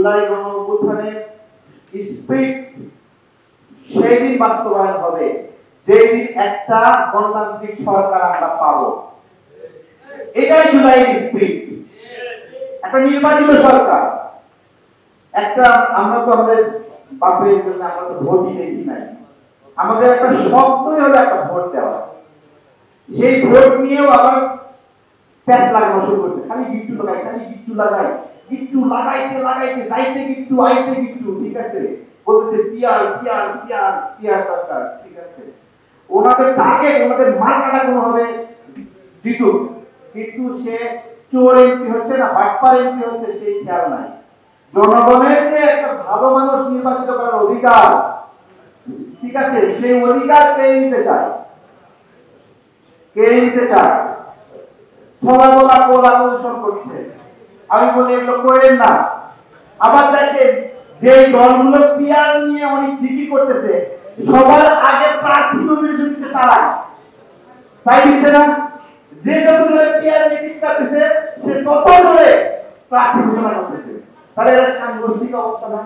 July গণঅভ্যুত্থানে spirit সেই দিন বাস্তবায়ন হবে যেই দিন একটা গণতান্ত্রিক সরকার আমরা পাবো। এটাই জুলাইয়ের স্পিরিট, একটা নির্বাচিত সরকার। একটা আমরা তো আমাদের বাপের জন্য আমরা তো ভোটই দেখি নাই, আমাদের একটা শব্দই হলো একটা ভোট দেওয়া। সেই ভোট নিয়েও আবার প্যাচ লাগানো শুরু করছে, খালি গিট্টু লাগাই, খালি গিট্টু লাগাই, গিট্টু লাগাইতে লাগাইতে যাইতে গিট্টু আইতে গিট্টু। ঠিক আছে, বলতেছে পিয়ার পিয়ার পিয়ার পিয়ার দরকার। ঠিক আছে, ওনাদের টার্গেট, ওনাদের মার্কাটা কোন হবে জিতুক, কিন্তু সে চোর এমপি হচ্ছে না বাটপার এমপি হচ্ছে সেই খেয়াল নাই। জনগণের যে একটা ভালো মানুষ নির্বাচিত করার অধিকার, ঠিক আছে, সেই অধিকার কে নিতে চায়? কে নিতে চায়? ফলাফলা কোলা কৌশল করছে। আমি বলি এগুলো করেন না। আবার দেখেন যে দলগুলো পিয়ার নিয়ে অনেক জিকির করতেছে, সবার আগে প্রার্থী নমিনেশন দিতে তারা, তাই দিচ্ছে না? যে যত জোরে পিয়ার নিয়ে চিৎকার দিচ্ছে সে তত জোরে প্রার্থী ঘোষণা করতেছে। তাহলে এটা সাংঘর্ষিক অবস্থা না?